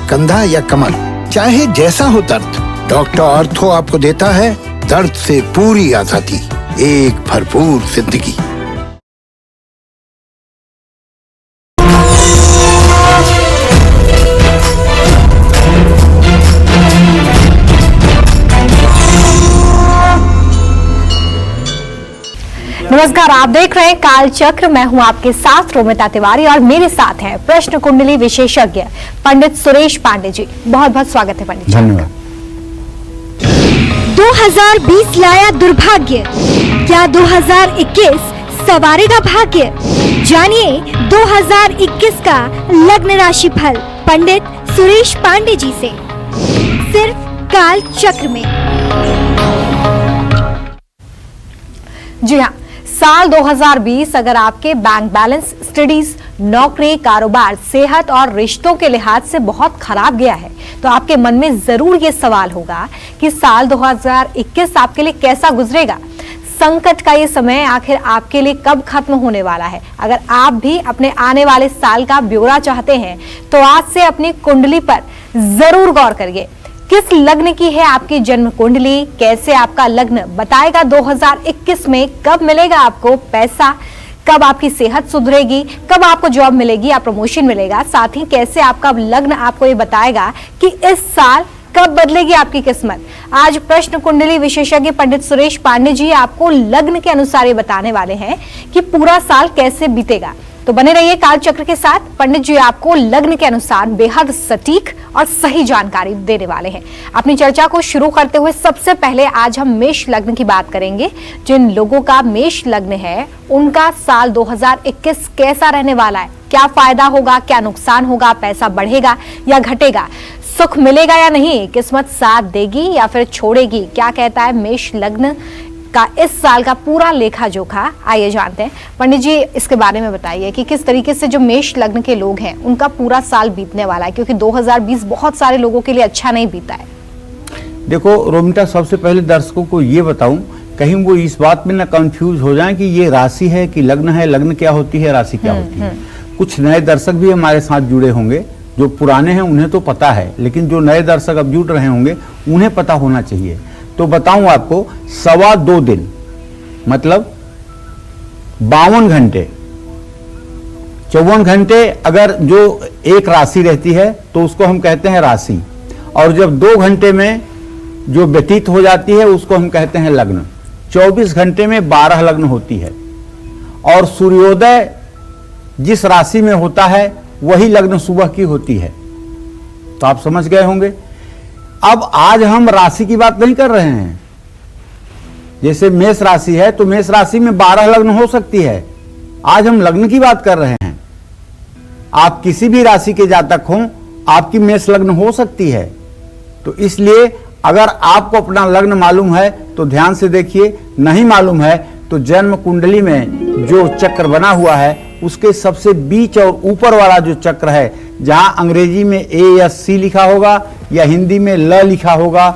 कंधा या कमर, चाहे जैसा हो दर्द, डॉक्टर ऑर्थो आपको देता है दर्द से पूरी आजादी, एक भरपूर जिंदगी। नमस्कार, आप देख रहे हैं काल चक्र। मैं हूं आपके साथ रोमिता तिवारी और मेरे साथ हैं प्रश्न कुंडली विशेषज्ञ पंडित सुरेश पांडे जी। बहुत बहुत स्वागत है पंडित जी। धन्यवाद। 2020 लाया दुर्भाग्य, क्या 2021 सवारेगा भाग्य? जानिए 2021 का लग्न राशि फल पंडित सुरेश पांडे जी से, सिर्फ काल चक्र में। जी हाँ, साल 2020 अगर आपके बैंक बैलेंस, स्टडीज, नौकरी, कारोबार, सेहत और रिश्तों के लिहाज से बहुत खराब गया है तो आपके मन में जरूर ये सवाल होगा कि साल 2021 आपके लिए कैसा गुजरेगा। संकट का ये समय आखिर आपके लिए कब खत्म होने वाला है? अगर आप भी अपने आने वाले साल का ब्यौरा चाहते हैं तो आज से अपनी कुंडली पर जरूर गौर करिए। किस लग्न की है आपकी जन्म कुंडली, कैसे आपका लग्न बताएगा 2021 में कब मिलेगा आपको पैसा, कब आपकी सेहत सुधरेगी, कब आपको जॉब मिलेगी या प्रमोशन मिलेगा। साथ ही कैसे आपका लग्न आपको ये बताएगा कि इस साल कब बदलेगी आपकी किस्मत। आज प्रश्न कुंडली विशेषज्ञ पंडित सुरेश पांडे जी आपको लग्न के अनुसार ये बताने वाले हैं कि पूरा साल कैसे बीतेगा। तो बने रहिए काल चक्र के साथ। पंडित जी आपको लग्न के अनुसार बेहद सटीक और सही जानकारी देने वाले हैं। अपनी चर्चा को शुरू करते हुए सबसे पहले आज हम मेष लग्न की बात करेंगे। जिन लोगों का मेष लग्न है उनका साल 2021 कैसा रहने वाला है, क्या फायदा होगा, क्या नुकसान होगा, पैसा बढ़ेगा या घटेगा, सुख मिलेगा या नहीं, किस्मत साथ देगी या फिर छोड़ेगी, क्या कहता है मेष लग्न का इस साल का पूरा लेखा जोखा। आइए जानते हैं पंडित जी, इसके बारे में बताइए कि किस तरीके से जो मेष लग्न के लोग हैं उनका पूरा साल बीतने वाला है, क्योंकि 2020 बहुत सारे लोगों के लिए अच्छा नहीं बीता है। देखो रोमिता, सबसे पहले दर्शकों को ये बताऊं, कहीं वो इस बात में ना कंफ्यूज हो जाएं कि ये राशि है कि लग्न है, लग्न क्या होती है, राशि क्या होती है। कुछ नए दर्शक भी हमारे साथ जुड़े होंगे, जो पुराने हैं उन्हें तो पता है, लेकिन जो नए दर्शक अब जुड़ रहे होंगे उन्हें पता होना चाहिए। तो बताऊं आपको, 2.25 दिन मतलब 52 घंटे, 54 घंटे अगर जो एक राशि रहती है तो उसको हम कहते हैं राशि, और जब 2 घंटे में जो व्यतीत हो जाती है उसको हम कहते हैं लग्न। 24 घंटे में 12 लग्न होती है, और सूर्योदय जिस राशि में होता है वही लग्न सुबह की होती है। तो आप समझ गए होंगे। अब आज हम राशि की बात नहीं कर रहे हैं। जैसे मेष राशि है तो मेष राशि में 12 लग्न हो सकती है, आज हम लग्न की बात कर रहे हैं। आप किसी भी राशि के जातक हों, आपकी मेष लग्न हो सकती है। तो इसलिए अगर आपको अपना लग्न मालूम है तो ध्यान से देखिए, नहीं मालूम है तो जन्म कुंडली में जो चक्र बना हुआ है उसके सबसे बीच और ऊपर वाला जो चक्र है, जहां अंग्रेजी में ए या सी लिखा होगा या हिंदी में ल लिखा होगा,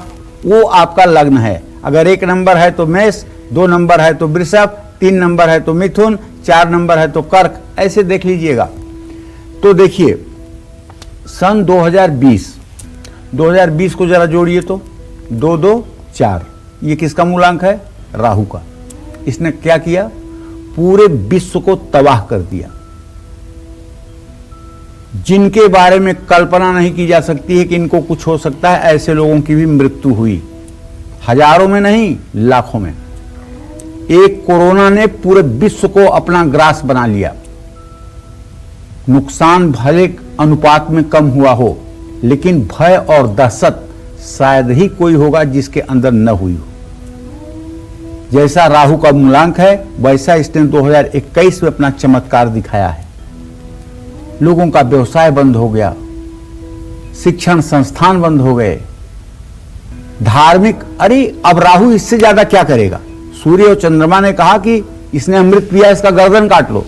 वो आपका लग्न है। अगर 1 नंबर है तो मेष, 2 नंबर है तो वृषभ, 3 नंबर है तो मिथुन, 4 नंबर है तो कर्क, ऐसे देख लीजिएगा। तो देखिए सन 2020 को जरा जोड़िए तो 2 2 4, ये किसका मूलांक है? राहु का। इसने क्या किया? पूरे विश्व को तबाह कर दिया। जिनके बारे में कल्पना नहीं की जा सकती है कि इनको कुछ हो सकता है, ऐसे लोगों की भी मृत्यु हुई, हजारों में नहीं लाखों में। एक कोरोना ने पूरे विश्व को अपना ग्रास बना लिया। नुकसान भले अनुपात में कम हुआ हो, लेकिन भय और दहशत शायद ही कोई होगा जिसके अंदर न हुई हो। जैसा राहु का मूलांक है वैसा इसने 2021 में अपना चमत्कार दिखाया है। लोगों का व्यवसाय बंद हो गया, शिक्षण संस्थान बंद हो गए, धार्मिक, अरे अब राहु इससे ज्यादा क्या करेगा? सूर्य और चंद्रमा ने कहा कि इसने अमृत पिया, इसका गर्दन काट लो।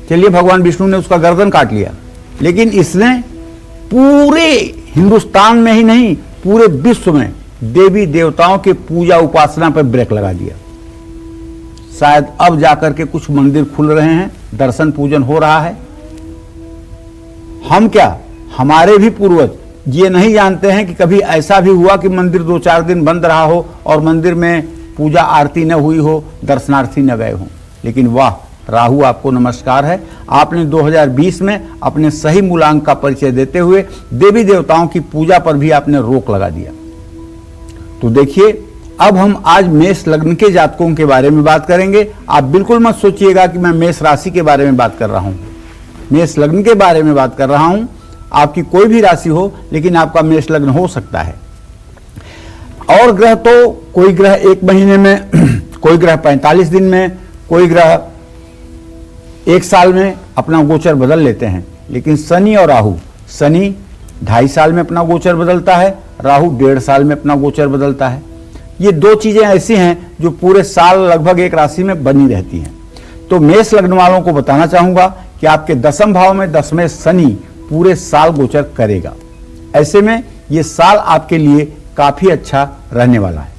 चलिए भगवान विष्णु ने उसका गर्दन काट लिया, लेकिन इसने पूरे हिंदुस्तान में ही नहीं पूरे विश्व में देवी देवताओं के पूजा उपासना पर ब्रेक लगा दिया। शायद अब जाकर के कुछ मंदिर खुल रहे हैं, दर्शन पूजन हो रहा है। हम क्या, हमारे भी पूर्वज ये नहीं जानते हैं कि कभी ऐसा भी हुआ कि मंदिर 2-4 दिन बंद रहा हो और मंदिर में पूजा आरती न हुई हो, दर्शनार्थी न गए हों। लेकिन वाह, राहु आपको नमस्कार है, आपने 2020 में अपने सही मूलांक का परिचय देते हुए देवी देवताओं की पूजा पर भी आपने रोक लगा दिया। तो देखिए, अब हम आज मेष लग्न के जातकों के बारे में बात करेंगे। आप बिल्कुल मत सोचिएगा कि मैं मेष राशि के बारे में बात कर रहा हूं, मेष लग्न के बारे में बात कर रहा हूं। आपकी कोई भी राशि हो, लेकिन आपका मेष लग्न हो सकता है। और ग्रह तो कोई ग्रह 1 महीने में, कोई ग्रह 45 दिन में, कोई ग्रह 1 साल में अपना गोचर बदल लेते हैं। लेकिन शनि और राहु, शनि 2.5 साल में अपना गोचर बदलता है, राहु 1.5 साल में अपना गोचर बदलता है। ये 2 चीजें ऐसी हैं जो पूरे साल लगभग एक राशि में बनी रहती हैं। तो मेष लग्न वालों को बताना चाहूंगा कि आपके 10वें भाव में 10वें शनि पूरे साल गोचर करेगा। ऐसे में ये साल आपके लिए काफी अच्छा रहने वाला है।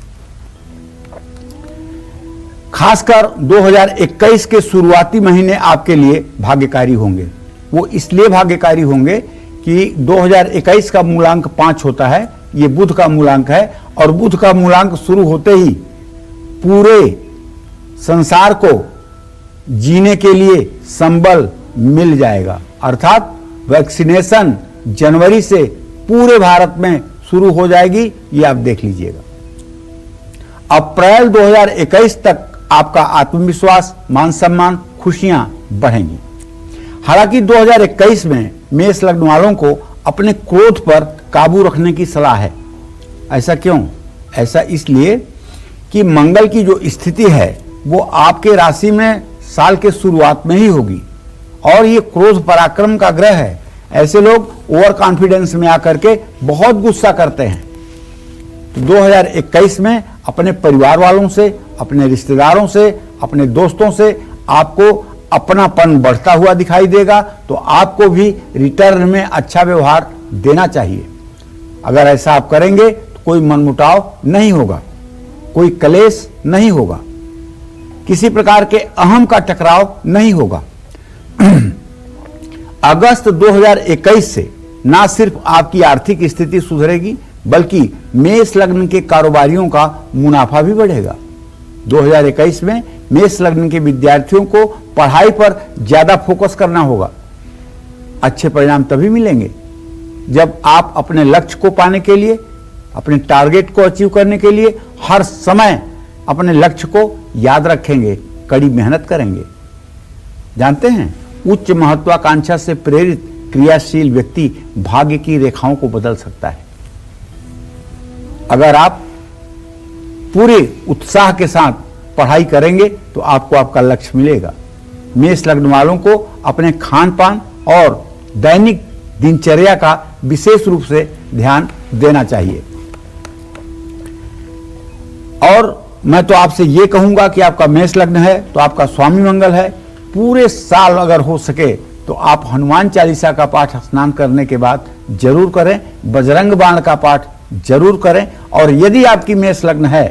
खासकर 2021 के शुरुआती महीने आपके लिए भाग्यकारी होंगे। वो इसलिए भाग्यकारी होंगे कि 2021 का मूलांक 5 होता है, ये बुध का मूलांक है, और बुध का मूलांक शुरू होते ही पूरे संसार को जीने के लिए संबल मिल जाएगा। अर्थात वैक्सीनेशन जनवरी से पूरे भारत में शुरू हो जाएगी, ये आप देख लीजिएगा। अप्रैल 2021 तक आपका आत्मविश्वास, मान सम्मान, खुशियां बढ़ेंगी। हालांकि 2021 में मेष लग्न वालों को अपने क्रोध पर काबू रखने की सलाह है। ऐसा क्यों? ऐसा इसलिए कि मंगल की जो स्थिति है वो आपके राशि में साल के शुरुआत में ही होगी, और ये क्रोध पराक्रम का ग्रह है। ऐसे लोग ओवर कॉन्फिडेंस में आकर के बहुत गुस्सा करते हैं। तो 2021 में अपने परिवार वालों से, अपने रिश्तेदारों से, अपने दोस्तों से आपको अपनापन बढ़ता हुआ दिखाई देगा। तो आपको भी रिटर्न में अच्छा व्यवहार देना चाहिए। अगर ऐसा आप करेंगे तो कोई मनमुटाव नहीं होगा, कोई कलेश नहीं होगा, किसी प्रकार के अहम का टकराव नहीं होगा। अगस्त 2021 से ना सिर्फ आपकी आर्थिक स्थिति सुधरेगी, बल्कि मेष लग्न के कारोबारियों का मुनाफा भी बढ़ेगा। 2021 में मेष लग्न के विद्यार्थियों को पढ़ाई पर ज्यादा फोकस करना होगा। अच्छे परिणाम तभी मिलेंगे जब आप अपने लक्ष्य को पाने के लिए, अपने टारगेट को अचीव करने के लिए हर समय अपने लक्ष्य को याद रखेंगे, कड़ी मेहनत करेंगे। जानते हैं, उच्च महत्वाकांक्षा से प्रेरित क्रियाशील व्यक्ति भाग्य की रेखाओं को बदल सकता है। अगर आप पूरे उत्साह के साथ पढ़ाई करेंगे तो आपको आपका लक्ष्य मिलेगा। मेष लग्न वालों को अपने खान पान और दैनिक दिनचर्या का विशेष रूप से ध्यान देना चाहिए। और मैं तो आपसे ये कहूंगा कि आपका मेष लग्न है तो आपका स्वामी मंगल है। पूरे साल अगर हो सके तो आप हनुमान चालीसा का पाठ स्नान करने के बाद जरूर करें, बजरंग बाण का पाठ जरूर करें। और यदि आपकी मेष लग्न है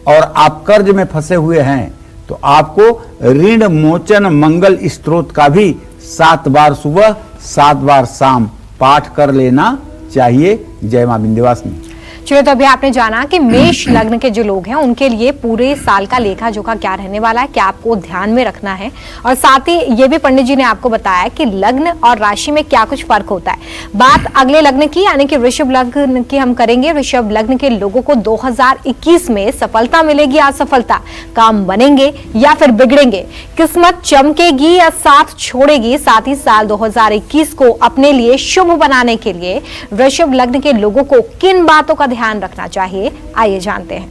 और आप कर्ज में फंसे हुए हैं तो आपको ऋण मोचन मंगल स्तोत्र का भी 7 बार सुबह 7 बार शाम पाठ कर लेना चाहिए। जय मां विंध्यवासिनी। चलिए, तो अभी आपने जाना कि मेष लग्न के जो लोग हैं उनके लिए पूरे साल का लेखा जोखा क्या रहने वाला है, क्या आपको ध्यान में रखना है, और साथ ही ये भी पंडित जी ने आपको बताया कि लग्न और राशि में क्या कुछ फर्क होता है। बात अगले लग्न की यानी कि वृषभ लग्न की हम करेंगे। वृषभ लग्न के लोगों को 2021 में सफलता मिलेगी, असफलता, काम बनेंगे या फिर बिगड़ेंगे, किस्मत चमकेगी या साथ छोड़ेगी। साथ ही साल 2021 को अपने लिए शुभ बनाने के लिए वृषभ लग्न के लोगों को किन बातों का ध्यान रखना चाहिए, आइए जानते हैं।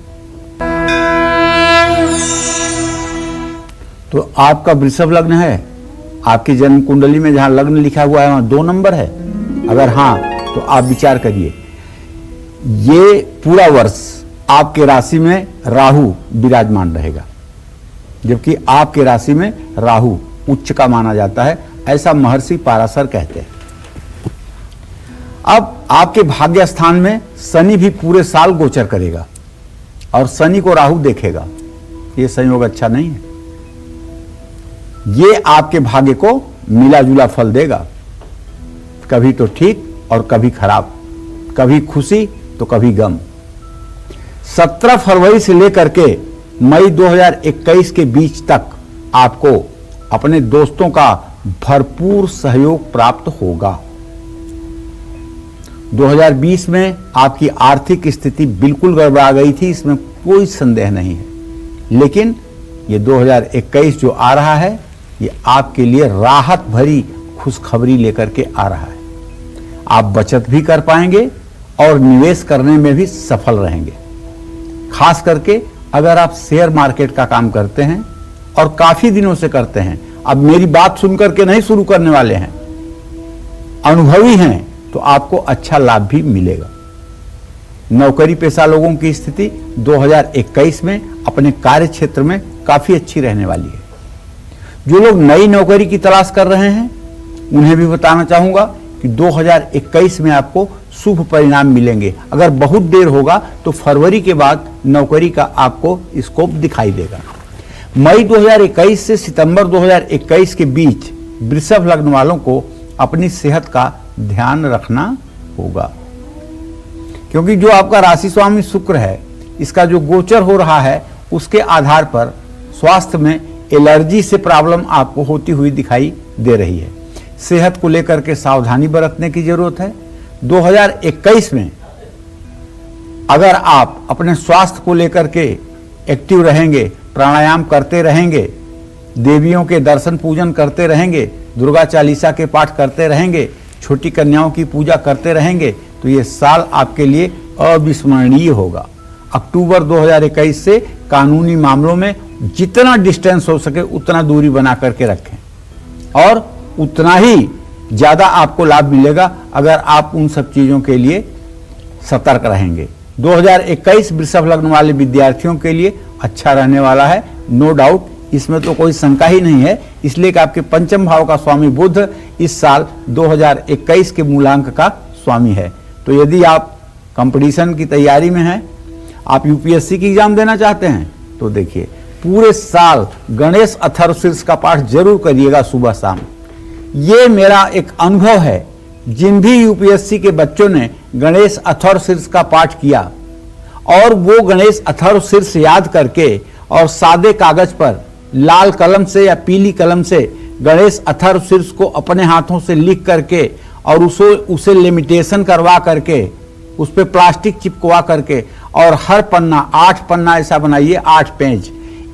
तो आपका वृषभ लग्न है, आपकी जन्म कुंडली में जहां लग्न लिखा हुआ है वहां 2 नंबर है। अगर हां तो आप विचार करिए, ये पूरा वर्ष आपके राशि में राहु विराजमान रहेगा, जबकि आपके राशि में राहु उच्च का माना जाता है, ऐसा महर्षि पाराशर कहते हैं। अब आपके भाग्य स्थान में शनि भी पूरे साल गोचर करेगा और शनि को राहु देखेगा। ये संयोग अच्छा नहीं है। ये आपके भाग्य को मिला जुला फल देगा, कभी तो ठीक और कभी खराब। कभी खुशी तो कभी गम। 17 फरवरी से लेकर के मई 2021 के बीच तक आपको अपने दोस्तों का भरपूर सहयोग प्राप्त होगा। 2020 में आपकी आर्थिक स्थिति बिल्कुल गड़बड़ा गई थी, इसमें कोई संदेह नहीं है, लेकिन ये 2021 जो आ रहा है ये आपके लिए राहत भरी खुशखबरी लेकर के आ रहा है। आप बचत भी कर पाएंगे और निवेश करने में भी सफल रहेंगे। खास करके अगर आप शेयर मार्केट का काम करते हैं और काफी दिनों से करते हैं, अब मेरी बात सुनकर के नहीं शुरू करने वाले हैं, अनुभवी हैं, तो आपको अच्छा लाभ भी मिलेगा। नौकरी पेशा लोगों की स्थिति 2021 में अपने कार्य क्षेत्र में काफी अच्छी रहने वाली है। जो लोग नई नौकरी की तलाश कर रहे हैं उन्हें भी बताना चाहूंगा कि 2021 में आपको शुभ परिणाम मिलेंगे। अगर बहुत देर होगा तो फरवरी के बाद नौकरी का आपको स्कोप दिखाई देगा। मई 2021 से सितंबर 2021 के बीच वृषभ लग्न वालों को अपनी सेहत का ध्यान रखना होगा, क्योंकि जो आपका राशि स्वामी शुक्र है, इसका जो गोचर हो रहा है उसके आधार पर स्वास्थ्य में एलर्जी से प्रॉब्लम आपको होती हुई दिखाई दे रही है। सेहत को लेकर के सावधानी बरतने की जरूरत है। 2021 में अगर आप अपने स्वास्थ्य को लेकर के एक्टिव रहेंगे, प्राणायाम करते रहेंगे, देवियों के दर्शन पूजन करते रहेंगे, दुर्गा चालीसा के पाठ करते रहेंगे, छोटी कन्याओं की पूजा करते रहेंगे, तो ये साल आपके लिए अविस्मरणीय होगा। अक्टूबर 2021 से कानूनी मामलों में जितना डिस्टेंस हो सके उतना दूरी बना करके रखें और उतना ही ज्यादा आपको लाभ मिलेगा अगर आप उन सब चीजों के लिए सतर्क रहेंगे। 2021 वृषभ लग्न वाले विद्यार्थियों के लिए अच्छा रहने वाला है, नो डाउट, इसमें तो कोई शंका ही नहीं है। इसलिए कि आपके पंचम भाव का स्वामी बुध इस साल 2021 के मूलांक का स्वामी है। तो यदि आप कंपटीशन की तैयारी में हैं, आप यूपीएससी की एग्जाम देना चाहते हैं, तो देखिए पूरे साल गणेश अथर्वशीर्ष का पाठ जरूर करिएगा सुबह शाम। ये मेरा एक अनुभव है, जिन भी यूपीएससी के बच्चों ने गणेश अथर्वशीर्ष का पाठ किया और वो गणेश अथर्वशीर्ष याद करके और सादे कागज पर लाल कलम से या पीली कलम से गणेश अथर्वशीर्ष को अपने हाथों से लिख करके और उसे लिमिटेशन करवा करके उस पर प्लास्टिक चिपकवा करके और हर पन्ना 8 पन्ना ऐसा बनाइए, 8 पेज,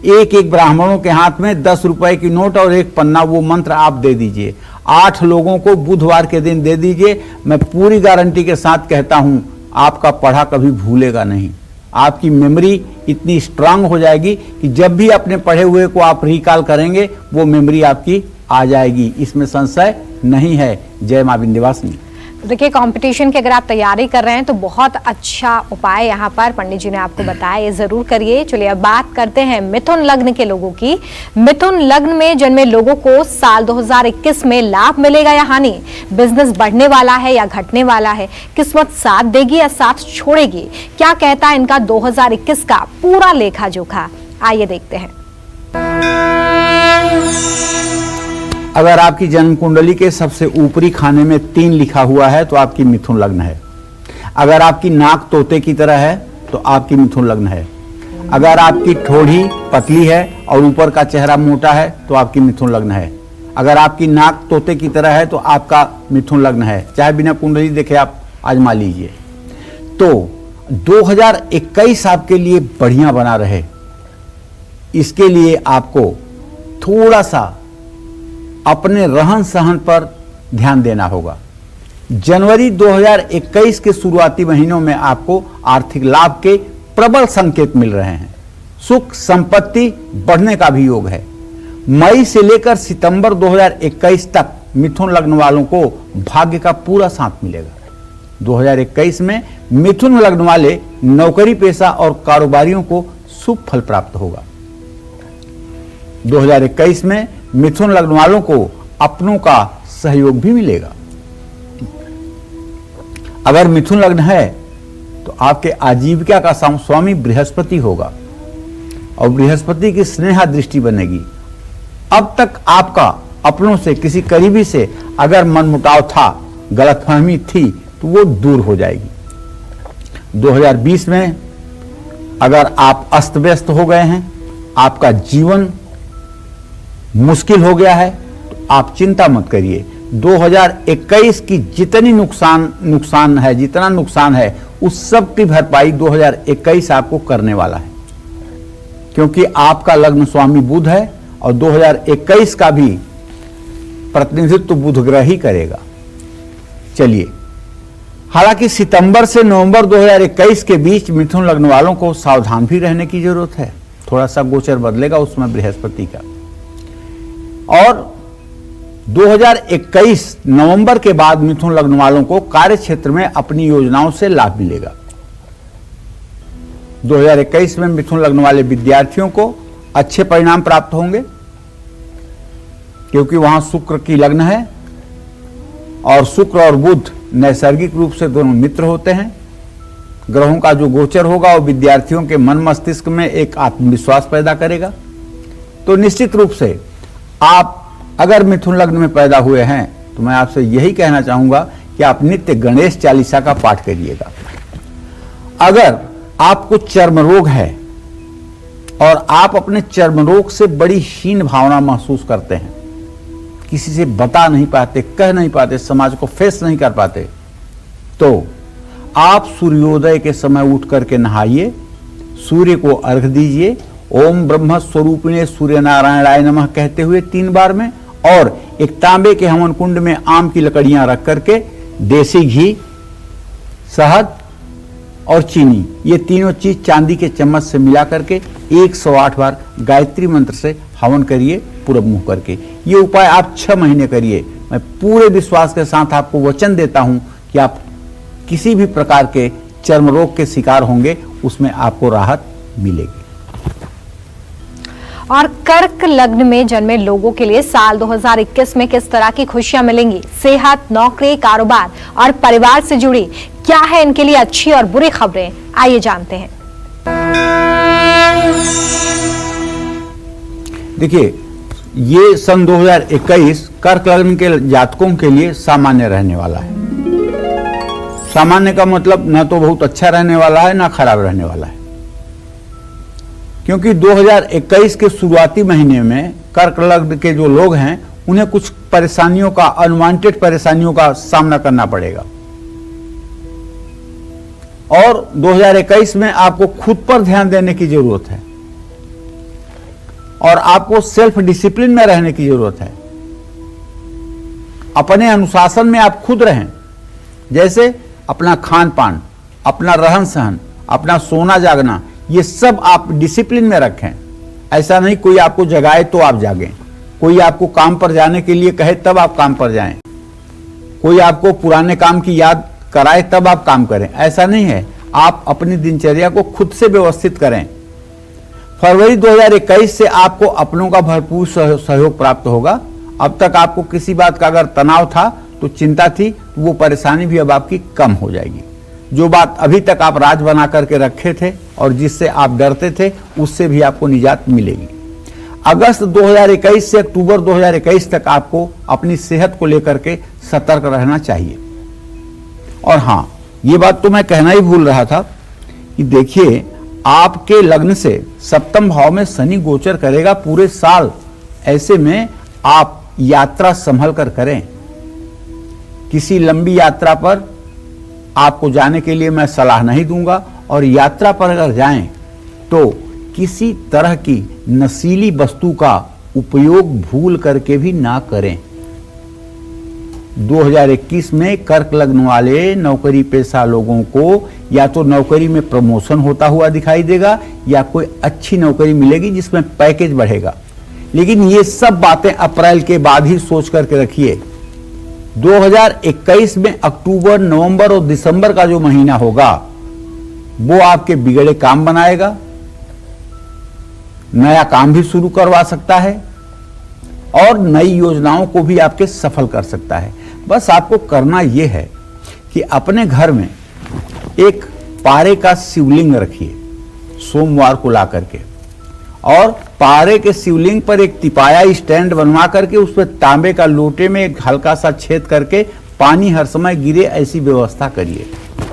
एक एक ब्राह्मणों के हाथ में 10 रुपए की नोट और एक पन्ना वो मंत्र आप दे दीजिए। 8 लोगों को बुधवार के दिन दे दीजिए। मैं पूरी गारंटी के साथ कहता हूं आपका पढ़ा कभी भूलेगा नहीं। आपकी मेमोरी इतनी स्ट्रांग हो जाएगी कि जब भी अपने पढ़े हुए को आप रिकॉल करेंगे वो मेमोरी आपकी आ जाएगी, इसमें संशय नहीं है। जय मां विंध्यवासिनी। देखिए, कंपटीशन की अगर आप तैयारी कर रहे हैं तो बहुत अच्छा उपाय यहाँ पर पंडित जी ने आपको बताया, ये जरूर करिए। चलिए अब बात करते हैं मिथुन लग्न के लोगों की। मिथुन लग्न में जन्मे लोगों को साल 2021 में लाभ मिलेगा या हानि? बिजनेस बढ़ने वाला है या घटने वाला है? किस्मत साथ देगी या साथ छोड़ेगी? क्या कहता है इनका 2021 का पूरा लेखा जोखा? आइए देखते हैं। अगर आपकी जन्म कुंडली के सबसे ऊपरी खाने में 3 लिखा हुआ है तो आपकी मिथुन लग्न है। अगर आपकी नाक तोते की तरह है तो आपकी मिथुन लग्न है। अगर आपकी ठोड़ी पतली है और ऊपर का चेहरा मोटा है तो आपकी मिथुन लग्न है। अगर आपकी नाक तोते की तरह है तो आपका मिथुन लग्न है। चाहे बिना कुंडली देखे आप आजमा लीजिए। तो 2021 आपके लिए बढ़िया बना रहे, इसके लिए आपको थोड़ा सा अपने रहन सहन पर ध्यान देना होगा। जनवरी 2021 के शुरुआती महीनों में आपको आर्थिक लाभ के प्रबल संकेत मिल रहे हैं। सुख संपत्ति बढ़ने का भी योग है। मई से लेकर सितंबर 2021 तक मिथुन लग्न वालों को भाग्य का पूरा साथ मिलेगा। 2021 में मिथुन लग्न वाले नौकरी पेशा और कारोबारियों को शुभ फल प्राप्त होगा। 2021 में मिथुन लग्न वालों को अपनों का सहयोग भी मिलेगा। अगर मिथुन लग्न है तो आपके आजीविका का स्वामी बृहस्पति होगा और बृहस्पति की स्नेहा दृष्टि बनेगी। अब तक आपका अपनों से किसी करीबी से अगर मनमुटाव था, गलतफहमी थी, तो वो दूर हो जाएगी। 2020 में अगर आप अस्त व्यस्त हो गए हैं, आपका जीवन मुश्किल हो गया है, तो आप चिंता मत करिए। 2021 की जितनी नुकसान है, जितना नुकसान है, उस सब की भरपाई 2021 आपको करने वाला है, क्योंकि आपका लग्न स्वामी बुध है और 2021 का भी प्रतिनिधित्व बुध ग्रह ही करेगा। चलिए, हालांकि सितंबर से नवंबर 2021 के बीच मिथुन लग्न वालों को सावधान भी रहने की जरूरत है। थोड़ा सा गोचर बदलेगा उसमें बृहस्पति का। और 2021 नवंबर के बाद मिथुन लग्न वालों को कार्य क्षेत्र में अपनी योजनाओं से लाभ मिलेगा। 2021 में मिथुन लग्न वाले विद्यार्थियों को अच्छे परिणाम प्राप्त होंगे, क्योंकि वहां शुक्र की लग्न है और शुक्र और बुध नैसर्गिक रूप से दोनों मित्र होते हैं। ग्रहों का जो गोचर होगा वो विद्यार्थियों के मन मस्तिष्क में एक आत्मविश्वास पैदा करेगा। तो निश्चित रूप से आप अगर मिथुन लग्न में पैदा हुए हैं तो मैं आपसे यही कहना चाहूंगा कि आप नित्य गणेश चालीसा का पाठ करिएगा। अगर आपको चर्म रोग है और आप अपने चर्म रोग से बड़ी हीन भावना महसूस करते हैं, किसी से बता नहीं पाते, कह नहीं पाते, समाज को फेस नहीं कर पाते, तो आप सूर्योदय के समय उठ करके नहाइए, सूर्य को अर्घ दीजिए, ओम ब्रह्म स्वरूपिणे सूर्य नारायणाय नमः कहते हुए 3 बार में, और एक तांबे के हवन कुंड में आम की लकड़ियां रख करके देसी घी, शहद और चीनी, ये तीनों चीज चांदी के चम्मच से मिला करके 108 बार गायत्री मंत्र से हवन करिए पूरब मुंह करके। ये उपाय आप 6 महीने करिए। मैं पूरे विश्वास के साथ आपको वचन देता हूं कि आप किसी भी प्रकार के चर्म रोग के शिकार होंगे उसमें आपको राहत मिलेगी। और कर्क लग्न में जन्मे लोगों के लिए साल 2021 में किस तरह की खुशियां मिलेंगी? सेहत, नौकरी, कारोबार और परिवार से जुड़ी क्या है इनके लिए अच्छी और बुरी खबरें? आइए जानते हैं। देखिए, ये सन 2021 कर्क लग्न के जातकों के लिए सामान्य रहने वाला है। सामान्य का मतलब ना तो बहुत अच्छा रहने वाला है ना खराब रहने वाला है, क्योंकि 2021 के शुरुआती महीने में कर्क लग्न के जो लोग हैं उन्हें कुछ परेशानियों का, अनवांटेड परेशानियों का सामना करना पड़ेगा। और 2021 में आपको खुद पर ध्यान देने की जरूरत है और आपको सेल्फ डिसिप्लिन में रहने की जरूरत है। अपने अनुशासन में आप खुद रहें, जैसे अपना खान पान, अपना रहन सहन, अपना सोना जागना, ये सब आप डिसिप्लिन में रखें। ऐसा नहीं कोई आपको जगाए तो आप जागें, कोई आपको काम पर जाने के लिए कहे तब आप काम पर जाएं, कोई आपको पुराने काम की याद कराए तब आप काम करें, ऐसा नहीं है। आप अपनी दिनचर्या को खुद से व्यवस्थित करें। फरवरी 2021 से आपको अपनों का भरपूर सहयोग प्राप्त होगा। अब तक आपको किसी बात का अगर तनाव था, तो चिंता थी, तो वो परेशानी भी अब आपकी कम हो जाएगी। जो बात अभी तक आप राज बना करके रखे थे और जिससे आप डरते थे, उससे भी आपको निजात मिलेगी। अगस्त 2021 से अक्टूबर 2021 तक आपको अपनी सेहत को लेकर के सतर्क रहना चाहिए। और हाँ, ये बात तो मैं कहना ही भूल रहा था कि देखिए, आपके लग्न से सप्तम भाव में शनि गोचर करेगा पूरे साल। ऐसे में आप यात्रा संभल कर करें। किसी लंबी यात्रा पर आपको जाने के लिए मैं सलाह नहीं दूंगा, और यात्रा पर अगर जाएं तो किसी तरह की नशीली वस्तु का उपयोग भूल करके भी ना करें। 2021 में कर्क लग्न वाले नौकरी पेशा लोगों को या तो नौकरी में प्रमोशन होता हुआ दिखाई देगा या कोई अच्छी नौकरी मिलेगी जिसमें पैकेज बढ़ेगा। लेकिन ये सब बातें अप्रैल के बाद ही सोच करके रखिए। 2021 में अक्टूबर, नवंबर और दिसंबर का जो महीना होगा वो आपके बिगड़े काम बनाएगा, नया काम भी शुरू करवा सकता है और नई योजनाओं को भी आपके सफल कर सकता है। बस आपको करना यह है कि अपने घर में एक पारे का शिवलिंग रखिए सोमवार को ला करके, और पारे के शिवलिंग पर एक तिपाया स्टैंड बनवा करके उस पर तांबे का लोटे में एक हल्का सा छेद करके पानी हर समय गिरे, ऐसी व्यवस्था करिए।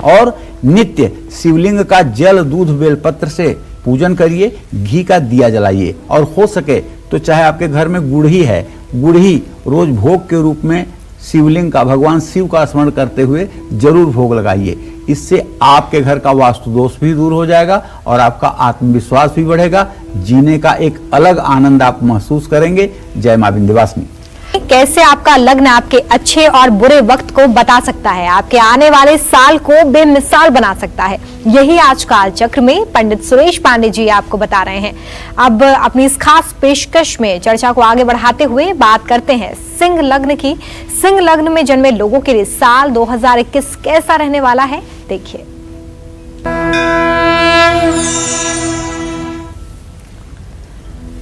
और नित्य शिवलिंग का जल दूध बेलपत्र से पूजन करिए, घी का दिया जलाइए और हो सके तो चाहे आपके घर में गुड़ही है, गुड़ही रोज भोग के रूप में शिवलिंग का, भगवान शिव का स्मरण करते हुए जरूर भोग लगाइए। इससे आपके घर का वास्तु दोष भी दूर हो जाएगा और आपका आत्मविश्वास भी बढ़ेगा। जीने का एक अलग आनंद आप महसूस करेंगे। जय मां विंध्यवासिनी। कैसे आपका लग्न आपके अच्छे और बुरे वक्त को बता सकता है, आपके आने वाले साल को बेमिसाल बना सकता है, यही आज काल चक्र में पंडित सुरेश पांडे जी आपको बता रहे हैं। अब अपनी इस खास पेशकश में चर्चा को आगे बढ़ाते हुए बात करते हैं सिंह लग्न की। सिंह लग्न में जन्मे लोगों के लिए साल 2021 कैसा रहने वाला है, देखिए।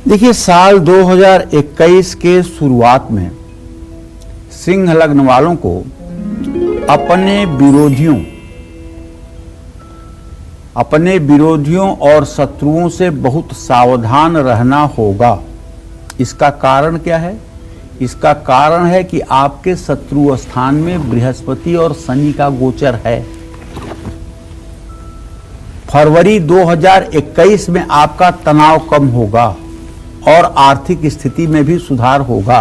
देखिए, साल 2021 के शुरुआत में सिंह लग्न वालों को अपने विरोधियों और शत्रुओं से बहुत सावधान रहना होगा। इसका कारण क्या है? इसका कारण है कि आपके शत्रु स्थान में बृहस्पति और शनि का गोचर है। फरवरी 2021 में आपका तनाव कम होगा और आर्थिक स्थिति में भी सुधार होगा।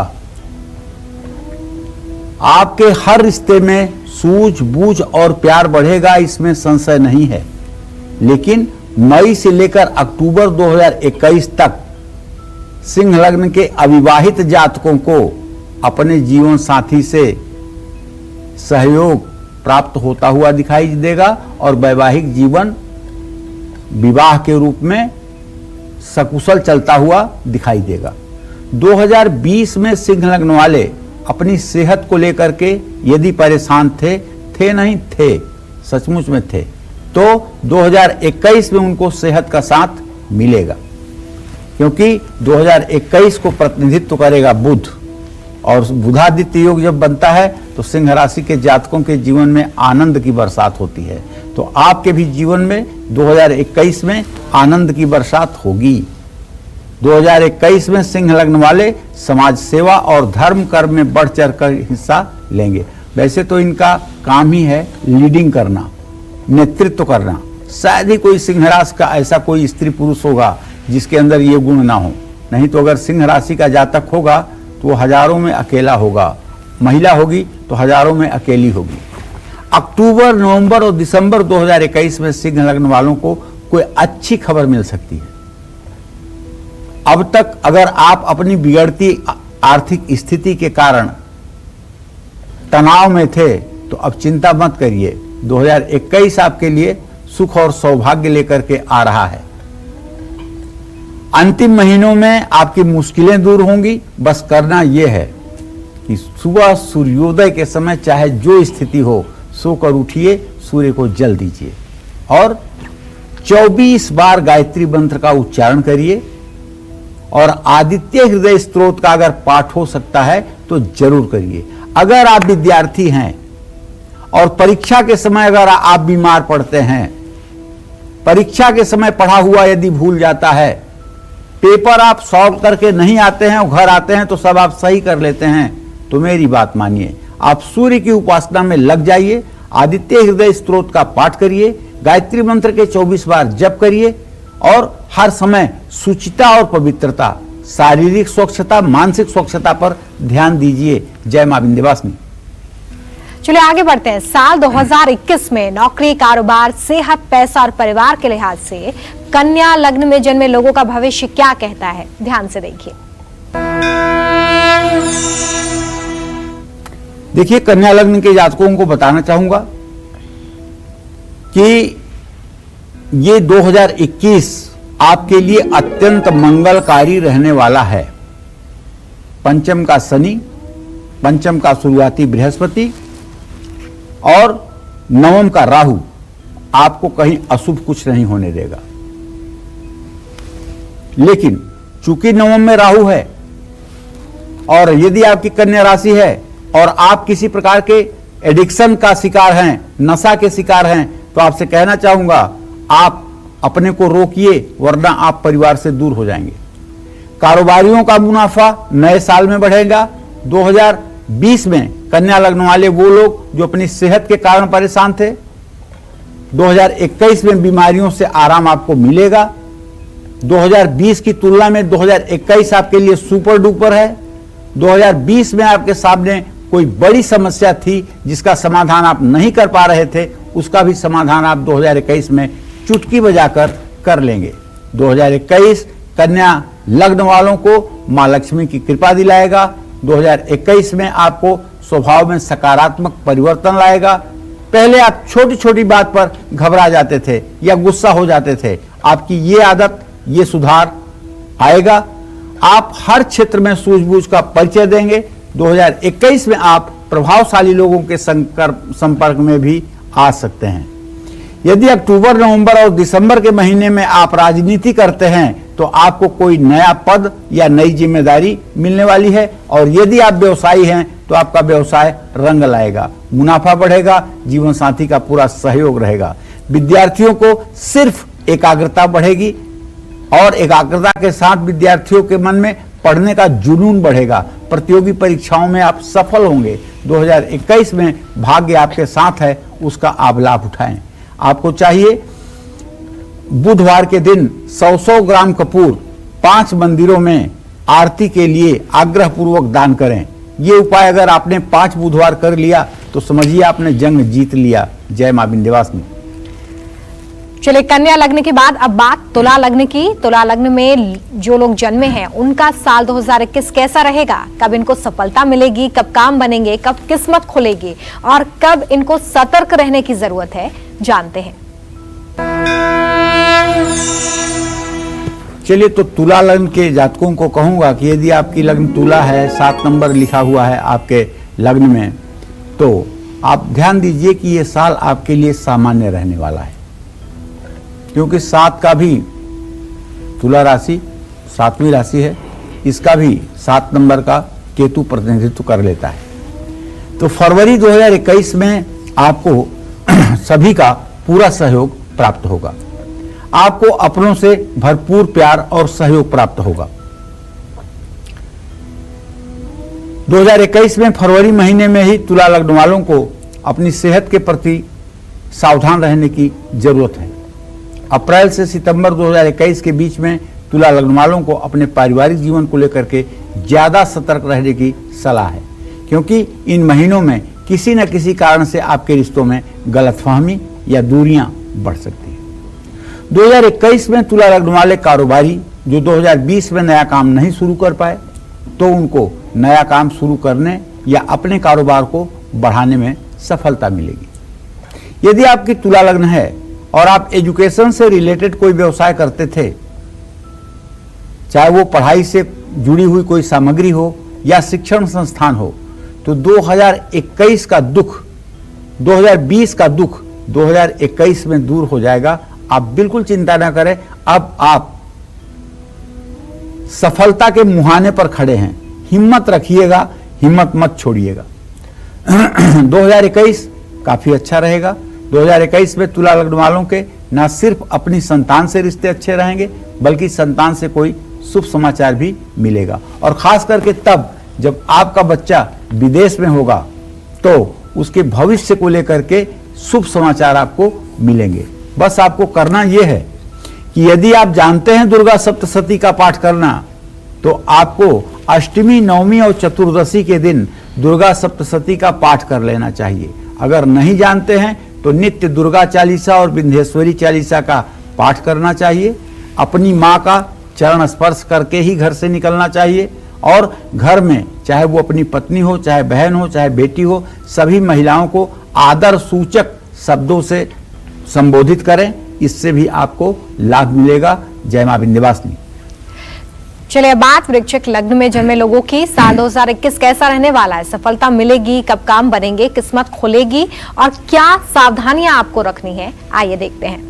आपके हर रिश्ते में सूझबूझ और प्यार बढ़ेगा, इसमें संशय नहीं है। लेकिन मई से लेकर अक्टूबर 2021 तक सिंह लग्न के अविवाहित जातकों को अपने जीवन साथी से सहयोग प्राप्त होता हुआ दिखाई देगा और वैवाहिक जीवन विवाह के रूप में सकुशल चलता हुआ दिखाई देगा। 2020 में सिंह लग्न वाले अपनी सेहत को लेकर के यदि परेशान थे नहीं थे, सचमुच में थे, तो 2021 में उनको सेहत का साथ मिलेगा, क्योंकि 2021 को प्रतिनिधित्व करेगा बुध, और बुधादित्य योग जब बनता है तो सिंह राशि के जातकों के जीवन में आनंद की बरसात होती है। तो आपके भी जीवन में 2021 में आनंद की बरसात होगी। 2021 में सिंह लग्न वाले समाज सेवा और धर्म कर्म में बढ़ चढ़ कर हिस्सा लेंगे। वैसे तो इनका काम ही है लीडिंग करना, नेतृत्व करना। शायद ही कोई सिंह राशि का ऐसा कोई स्त्री पुरुष होगा जिसके अंदर ये गुण ना हो। नहीं तो अगर सिंह राशि का जातक होगा तो वो हजारों में अकेला होगा, महिला होगी तो हजारों में अकेली होगी। अक्टूबर, नवंबर और दिसंबर 2021 में सिंह लग्न वालों को कोई अच्छी खबर मिल सकती है। अब तक अगर आप अपनी बिगड़ती आर्थिक स्थिति के कारण तनाव में थे तो अब चिंता मत करिए। 2021 आपके लिए सुख और सौभाग्य लेकर के आ रहा है। अंतिम महीनों में आपकी मुश्किलें दूर होंगी। बस करना यह है कि सुबह सूर्योदय के समय चाहे जो स्थिति हो सोकर उठिए, सूर्य को जल दीजिए और 24 बार गायत्री मंत्र का उच्चारण करिए और आदित्य हृदय स्तोत्र का अगर पाठ हो सकता है तो जरूर करिए। अगर आप विद्यार्थी हैं और परीक्षा के समय अगर आप बीमार पड़ते हैं, परीक्षा के समय पढ़ा हुआ यदि भूल जाता है, पेपर आप सॉल्व करके नहीं आते हैं और घर आते हैं तो सब आप सही कर लेते हैं, तो मेरी बात मानिए, आप सूर्य की उपासना में लग जाइए, आदित्य हृदय स्तोत्र का पाठ करिए, गायत्री मंत्र के 24 बार जप करिए और हर समय शुचिता और पवित्रता, शारीरिक स्वच्छता, मानसिक स्वच्छता पर ध्यान दीजिए। जय मां विंध्यवासिनी। चलिए आगे बढ़ते हैं। साल 2021 में नौकरी, कारोबार, सेहत, पैसा और परिवार के लिहाज से कन्या लग्न में जन्मे लोगों का भविष्य क्या कहता है, ध्यान से देखिए। देखिए, कन्या लग्न के जातकों को बताना चाहूंगा कि ये 2021 आपके लिए अत्यंत मंगलकारी रहने वाला है। पंचम का शनि, पंचम का शुरुआती बृहस्पति और नवम का राहु आपको कहीं अशुभ कुछ नहीं होने देगा। लेकिन चूंकि नवम में राहु है और यदि आपकी कन्या राशि है और आप किसी प्रकार के एडिक्शन का शिकार हैं, नशा के शिकार हैं, तो आपसे कहना चाहूंगा आप अपने को रोकिए, वरना आप परिवार से दूर हो जाएंगे। कारोबारियों का मुनाफा नए साल में बढ़ेगा। 2020 में कन्या लग्न वाले वो लोग जो अपनी सेहत के कारण परेशान थे 2021 में बीमारियों से आराम आपको मिलेगा। 2020 की तुलना में 2021 आपके लिए सुपर डुपर है। 2020 में आपके सामने कोई बड़ी समस्या थी जिसका समाधान आप नहीं कर पा रहे थे, उसका भी समाधान आप 2021 में चुटकी बजाकर कर लेंगे। 2021 कन्या लग्न वालों को मां लक्ष्मी की कृपा दिलाएगा। 2021 में आपको स्वभाव में सकारात्मक परिवर्तन लाएगा। पहले आप छोटी छोटी बात पर घबरा जाते थे या गुस्सा हो जाते थे, आपकी ये आदत, ये सुधार आएगा। आप हर क्षेत्र में सूझबूझ का परिचय देंगे। 2021 में आप प्रभावशाली लोगों के संपर्क में भी आ सकते हैं। यदि अक्टूबर, नवंबर और दिसंबर के महीने में आप राजनीति करते हैं तो आपको कोई नया पद या नई जिम्मेदारी मिलने वाली है। और यदि आप व्यवसायी हैं तो आपका व्यवसाय रंग लाएगा, मुनाफा बढ़ेगा, जीवन साथी का पूरा सहयोग रहेगा। विद्यार्थियों को सिर्फ एकाग्रता बढ़ेगी और एकाग्रता के साथ विद्यार्थियों के मन में पढ़ने का जुनून बढ़ेगा। प्रतियोगी परीक्षाओं में आप सफल होंगे। 2021 में भाग्य आपके साथ है, उसका आप लाभ उठाएं। आपको चाहिए बुधवार के दिन 100 ग्राम कपूर 5 मंदिरों में आरती के लिए आग्रह पूर्वक दान करें। ये उपाय अगर आपने 5 बुधवार कर लिया तो समझिए आपने जंग जीत लिया। जय मां विंध्यवासिनी। चलिए, कन्या लग्न के बाद अब बात तुला लग्न की। तुला लग्न में जो लोग जन्मे हैं उनका साल 2021 कैसा रहेगा? कब इनको सफलता मिलेगी, कब काम बनेंगे, कब किस्मत खुलेगी और कब इनको सतर्क रहने की जरूरत है, जानते हैं। चलिए, तो तुला लग्न के जातकों को कहूंगा कि यदि आपकी लग्न तुला है, 7 नंबर लिखा हुआ है आपके लग्न में, तो आप ध्यान दीजिए कि ये साल आपके लिए सामान्य रहने वाला है, क्योंकि 7 का भी तुला राशि 7वीं राशि है, इसका भी 7 नंबर का केतु प्रतिनिधित्व कर लेता है। तो फरवरी 2021 में आपको सभी का पूरा सहयोग प्राप्त होगा। आपको अपनों से भरपूर प्यार और सहयोग प्राप्त होगा। 2021 में फरवरी महीने में ही तुला लग्न वालों को अपनी सेहत के प्रति सावधान रहने की जरूरत है। अप्रैल से सितंबर 2021 के बीच में तुला लग्न वालों को अपने पारिवारिक जीवन को लेकर के ज्यादा सतर्क रहने की सलाह है, क्योंकि इन महीनों में किसी न किसी कारण से आपके रिश्तों में गलतफहमी या दूरियां बढ़ सकती है। 2021 में तुला लग्न वाले कारोबारी जो 2020 में नया काम नहीं शुरू कर पाए, तो उनको नया काम शुरू करने या अपने कारोबार को बढ़ाने में सफलता मिलेगी। यदि आपकी तुला लग्न है और आप एजुकेशन से रिलेटेड कोई व्यवसाय करते थे, चाहे वो पढ़ाई से जुड़ी हुई कोई सामग्री हो या शिक्षण संस्थान हो, तो 2021 का दुख, 2020 का दुख 2021 में दूर हो जाएगा। आप बिल्कुल चिंता ना करें। अब आप सफलता के मुहाने पर खड़े हैं। हिम्मत रखिएगा, हिम्मत मत छोड़िएगा। 2021 काफी अच्छा रहेगा। 2021 में तुला लग्न वालों के न सिर्फ अपनी संतान से रिश्ते अच्छे रहेंगे, बल्कि संतान से कोई शुभ समाचार भी मिलेगा। और खास करके तब जब आपका बच्चा विदेश में होगा, तो उसके भविष्य को लेकर के शुभ समाचार आपको मिलेंगे। बस आपको करना यह है कि यदि आप जानते हैं दुर्गा सप्तशती का पाठ करना, तो आपको अष्टमी, नवमी और चतुर्दशी के दिन दुर्गा सप्तशती का पाठ कर लेना चाहिए। अगर नहीं जानते हैं तो नित्य दुर्गा चालीसा और विंध्येश्वरी चालीसा का पाठ करना चाहिए। अपनी माँ का चरण स्पर्श करके ही घर से निकलना चाहिए और घर में चाहे वो अपनी पत्नी हो, चाहे बहन हो, चाहे बेटी हो, सभी महिलाओं को आदर सूचक शब्दों से संबोधित करें। इससे भी आपको लाभ मिलेगा। जय मां विंध्यवासिनी। चलिए, बात वृश्चिक लग्न में जन्मे लोगों की साल 2021 कैसा रहने वाला है? सफलता मिलेगी, कब काम बनेंगे, किस्मत खुलेगी और क्या सावधानियां आपको रखनी है, आइए देखते हैं।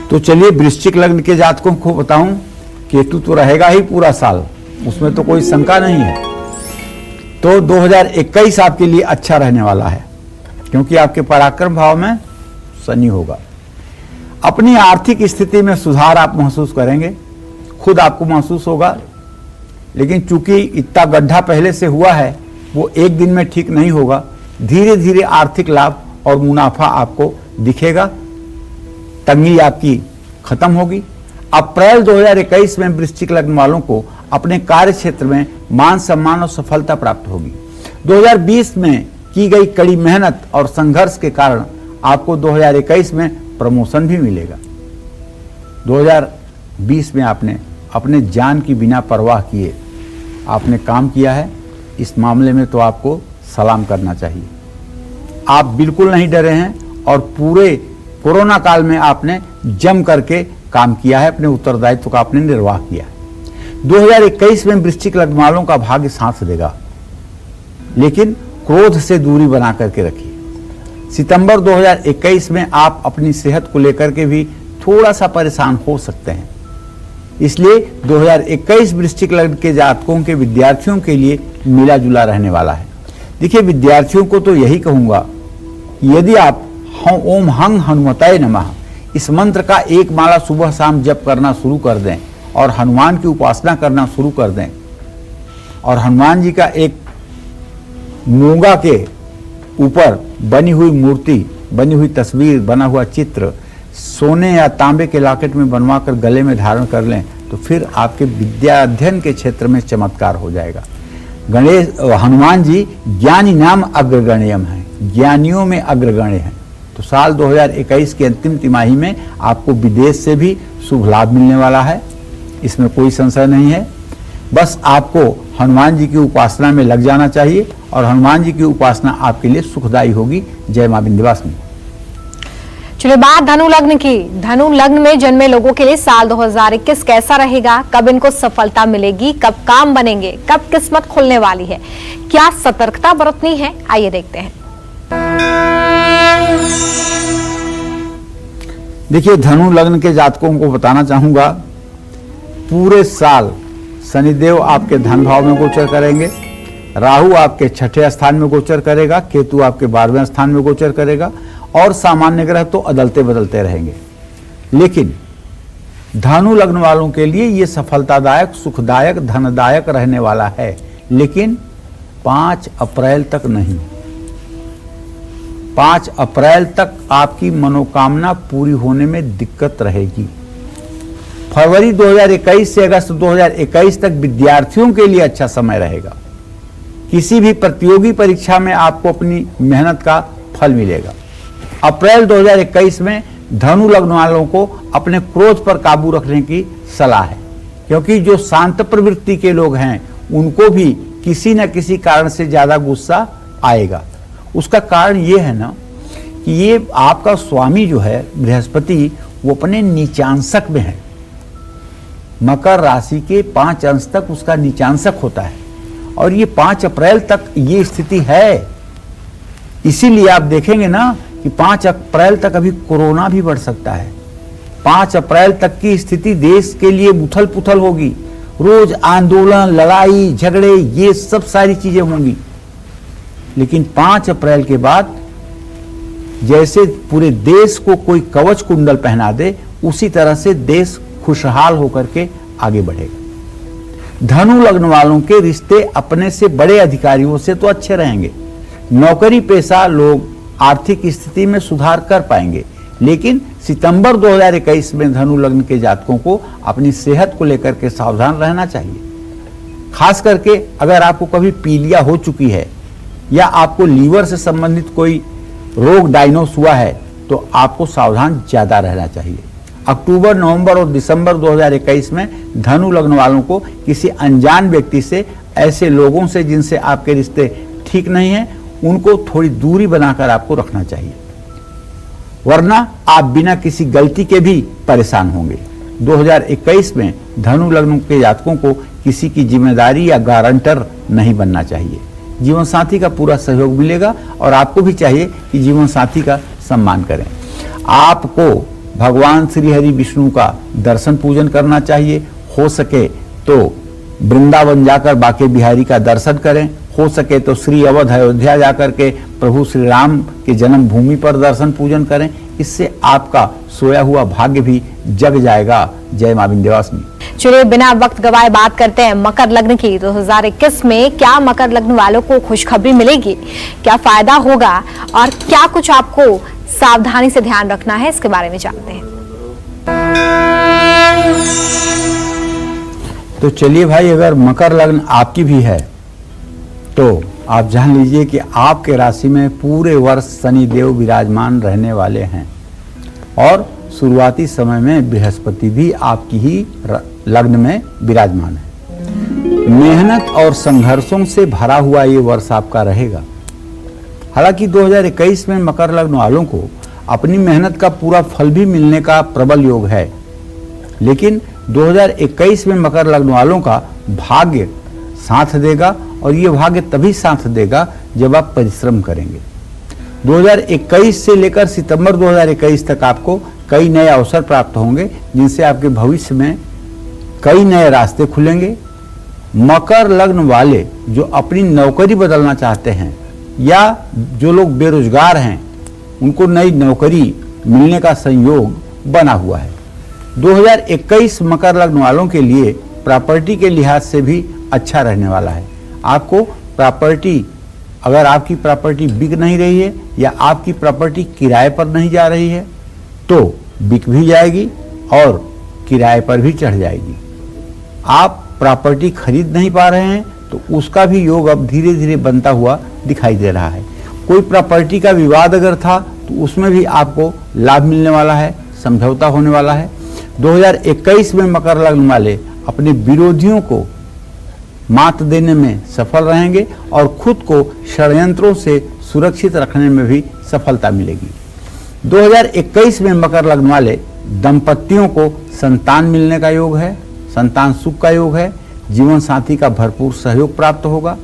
तो चलिए, वृश्चिक लग्न के जातकों को बताऊं, केतु तो रहेगा ही पूरा साल, उसमें तो कोई शंका नहीं है। तो 2021 आपके लिए अच्छा रहने वाला है, क्योंकि आपके पराक्रम भाव में शनि होगा। अपनी आर्थिक स्थिति में सुधार आप महसूस करेंगे, खुद आपको महसूस होगा। लेकिन चूंकि इतना गड्ढा पहले से हुआ है, वो एक दिन में ठीक नहीं होगा, धीरे धीरे आर्थिक लाभ और मुनाफा आपको दिखेगा, तंगी आपकी खत्म होगी। अप्रैल 2021 में वृश्चिक लग्न वालों को अपने कार्य क्षेत्र में मान सम्मान और सफलता प्राप्त होगी। 2020 में की गई कड़ी मेहनत और संघर्ष के कारण आपको 2021 में प्रमोशन भी मिलेगा। 2020 में आपने अपने जान की बिना परवाह किए आपने काम किया है, इस मामले में तो आपको सलाम करना चाहिए। आप बिल्कुल नहीं डरे हैं और पूरे कोरोना काल में आपने जम करके काम किया है, अपने उत्तरदायित्व का आपने निर्वाह किया है। 2021 में वृश्चिक लग्न वालों का भाग्य साथ देगा, लेकिन क्रोध से दूरी बना करके रखिए। सितंबर 2021 में आप अपनी सेहत को लेकर के भी थोड़ा सा परेशान हो सकते हैं, इसलिए 2021 वृश्चिक लग्न के जातकों के विद्यार्थियों के लिए मिला जुला रहने वाला है। देखिए, विद्यार्थियों को तो यही कहूंगा, यदि आप ओम हंग हनुमताय नमः इस मंत्र का एक माला सुबह शाम जप करना शुरू कर दें और हनुमान की उपासना करना शुरू कर दें, और हनुमान जी का एक मूंगा के ऊपर बनी हुई मूर्ति, बनी हुई तस्वीर, बना हुआ चित्र सोने या तांबे के लॉकेट में बनवा कर गले में धारण कर लें तो फिर आपके विद्या अध्ययन के क्षेत्र में चमत्कार हो जाएगा। हनुमान जी ज्ञानी नाम अग्रगण्यम है, ज्ञानियों में अग्रगण्य है। तो साल 2021 की अंतिम तिमाही में आपको विदेश से भी शुभ लाभ मिलने वाला है, इसमें कोई संशय नहीं है। बस आपको हनुमान जी की उपासना में लग जाना चाहिए और हनुमान जी की उपासना आपके लिए सुखदायी होगी। जय मां विंध्यवासिनी। चलिए बात धनु लग्न की। धनु लग्न में जन्मे लोगों के लिए साल 2021 कैसा रहेगा? कब इनको सफलता मिलेगी? कब काम बनेंगे? कब किस्मत खुलने वाली है? क्या सतर्कता बरतनी है? आइए देखते हैं। देखिए, धनु लग्न के जातकों को बताना चाहूंगा, पूरे साल शनिदेव आपके धन भाव में गोचर करेंगे, राहु आपके छठे स्थान में गोचर करेगा, केतु आपके 12वें स्थान में गोचर करेगा और सामान्य ग्रह तो अदलते बदलते रहेंगे। लेकिन धनु लग्न वालों के लिए यह सफलतादायक, सुखदायक, धनदायक रहने वाला है, लेकिन 5 अप्रैल तक नहीं। 5 अप्रैल तक आपकी मनोकामना पूरी होने में दिक्कत रहेगी। फरवरी 2021 से अगस्त 2021 तक विद्यार्थियों के लिए अच्छा समय रहेगा। किसी भी प्रतियोगी परीक्षा में आपको अपनी मेहनत का फल मिलेगा। अप्रैल 2021 में धनु लग्न वालों को अपने क्रोध पर काबू रखने की सलाह है, क्योंकि जो शांत प्रवृत्ति के लोग हैं उनको भी किसी न किसी कारण से ज्यादा गुस्सा आएगा। उसका कारण ये है ना कि ये आपका स्वामी जो है बृहस्पति, वो अपने नीचांशक में है। मकर राशि के 5 अंश तक उसका नीचांशक होता है और ये 5 अप्रैल तक ये स्थिति है। इसीलिए आप देखेंगे ना कि 5 अप्रैल तक अभी कोरोना भी बढ़ सकता है। 5 अप्रैल तक की स्थिति देश के लिए उथल पुथल होगी। रोज आंदोलन, लड़ाई झगड़े, ये सब सारी चीजें होंगी। लेकिन 5 अप्रैल के बाद जैसे पूरे देश को कोई कवच कुंडल पहना दे, उसी तरह से देश खुशहाल होकर के आगे बढ़ेगा। धनु लग्न वालों के रिश्ते अपने से बड़े अधिकारियों से तो अच्छे रहेंगे। नौकरी पेशा लोग आर्थिक स्थिति में सुधार कर पाएंगे, लेकिन सितंबर 2021 में धनु लग्न के जातकों को अपनी सेहत को लेकर के सावधान रहना चाहिए। खास करके अगर आपको कभी पीलिया हो चुकी है या आपको लीवर से संबंधित कोई रोग डायग्नोस हुआ है तो आपको सावधान ज्यादा रहना चाहिए। अक्टूबर, नवंबर और दिसंबर 2021 में धनु लग्न वालों को किसी अनजान व्यक्ति से, ऐसे लोगों से जिनसे आपके रिश्ते ठीक नहीं हैं, उनको थोड़ी दूरी बनाकर आपको रखना चाहिए, वरना आप बिना किसी गलती के भी परेशान होंगे। 2021 में धनु लग्न के जातकों को किसी की जिम्मेदारी या गारंटर नहीं बनना चाहिए। जीवन साथी का पूरा सहयोग मिलेगा और आपको भी चाहिए कि जीवन साथी का सम्मान करें। आपको भगवान श्री हरि विष्णु का दर्शन पूजन करना चाहिए। हो सके तो वृंदावन जाकर बाके बिहारी का दर्शन करें। हो सके तो श्री अवध अयोध्या जाकर के प्रभु श्री राम के जन्मभूमि पर दर्शन पूजन करें। इससे आपका सोया हुआ भाग्य भी जग जाएगा। जय मां विंध्यवासिनी। चलिए बिना वक्त गवाए बात करते हैं मकर लग्न की। 2021 में क्या मकर लग्न वालों को खुशखबरी मिलेगी, क्या फायदा होगा और क्या कुछ आपको सावधानी से ध्यान रखना है, इसके बारे में जानते हैं। तो चलिए भाई, अगर मकर लग्न आपकी भी है तो आप जान लीजिए कि आपके राशि में पूरे वर्ष शनिदेव विराजमान रहने वाले हैं और शुरुआती समय में बृहस्पति भी आपकी ही लग्न में विराजमान है। मेहनत और संघर्षों से भरा हुआ ये वर्ष आपका रहेगा। हालांकि 2021 में मकर लग्न वालों को अपनी मेहनत का पूरा फल भी मिलने का प्रबल योग है, लेकिन 2021 में मकर लग्न वालों का भाग्य साथ देगा और ये भाग्य तभी साथ देगा जब आप परिश्रम करेंगे। 2021 से लेकर सितंबर 2021 तक आपको कई नए अवसर प्राप्त होंगे, जिनसे आपके भविष्य में कई नए रास्ते खुलेंगे। मकर लग्न वाले जो अपनी नौकरी बदलना चाहते हैं या जो लोग बेरोजगार हैं, उनको नई नौकरी मिलने का संयोग बना हुआ है। 2021 मकर लग्न वालों के लिए प्रॉपर्टी के लिहाज से भी अच्छा रहने वाला है। आपको प्रॉपर्टी, अगर आपकी प्रॉपर्टी बिक नहीं रही है या आपकी प्रॉपर्टी किराए पर नहीं जा रही है तो बिक भी जाएगी और किराए पर भी चढ़ जाएगी। आप प्रॉपर्टी खरीद नहीं पा रहे हैं तो उसका भी योग अब धीरे धीरे बनता हुआ दिखाई दे रहा है। कोई प्रॉपर्टी का विवाद अगर था तो उसमें भी आपको लाभ मिलने वाला है, समझौता होने वाला है। 2021 में मकर लग्न वाले अपने विरोधियों को मात देने में सफल रहेंगे और खुद को षड्यंत्रों से सुरक्षित रखने में भी सफलता मिलेगी। 2021 में मकर लग्न वाले दंपतियों को संतान मिलने का योग है, संतान सुख का योग है, जीवन साथी का भरपूर सहयोग प्राप्त होगा।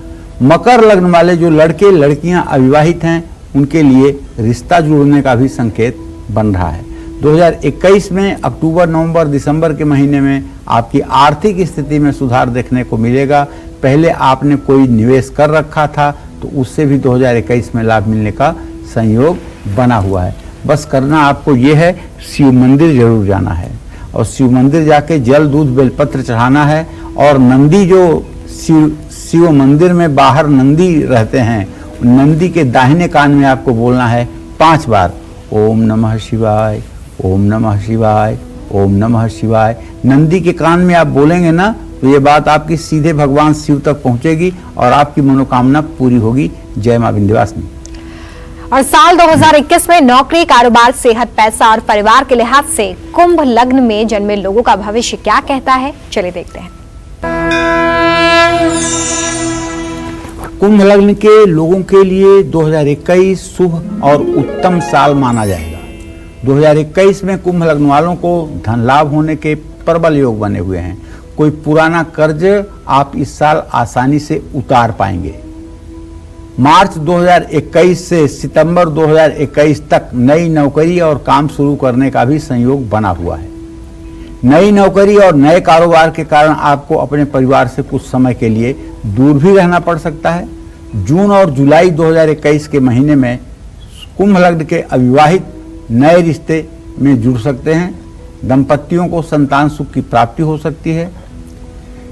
मकर लग्न वाले जो लड़के लड़कियां अविवाहित हैं उनके लिए रिश्ता जुड़ने का भी संकेत बन रहा है। 2021 में अक्टूबर, नवंबर, दिसंबर के महीने में आपकी आर्थिक स्थिति में सुधार देखने को मिलेगा। पहले आपने कोई निवेश कर रखा था तो उससे भी 2021 में लाभ मिलने का संयोग बना हुआ है। बस करना आपको ये है, शिव मंदिर जरूर जाना है और शिव मंदिर जाके जल, दूध, बेलपत्र चढ़ाना है। और नंदी जो शिव मंदिर में बाहर नंदी रहते हैं, नंदी के दाहिने कान में आपको बोलना है 5 बार ओम नमः शिवाय, ओम नमः शिवाय, ओम नमः शिवाय। नंदी के कान में आप बोलेंगे ना तो ये बात आपकी सीधे भगवान शिव तक पहुंचेगी और आपकी मनोकामना पूरी होगी। जय मां विंध्यवासिनी। और साल 2021 में नौकरी, कारोबार, सेहत, पैसा और परिवार के लिहाज से कुंभ लग्न में जन्मे लोगों का भविष्य क्या कहता है, चलिए देखते हैं। कुंभ लग्न के लोगों के लिए 2021 शुभ और उत्तम साल माना जाएगा। 2021 में कुंभ लग्न वालों को धन लाभ होने के प्रबल योग बने हुए हैं। कोई पुराना कर्ज आप इस साल आसानी से उतार पाएंगे। मार्च 2021 से सितंबर 2021 तक नई नौकरी और काम शुरू करने का भी संयोग बना हुआ है। नई नौकरी और नए कारोबार के कारण आपको अपने परिवार से कुछ समय के लिए दूर भी रहना पड़ सकता है। जून और जुलाई 2021 के महीने में कुंभ लग्न के अविवाहित नए रिश्ते में जुड़ सकते हैं। दंपतियों को संतान सुख की प्राप्ति हो सकती है।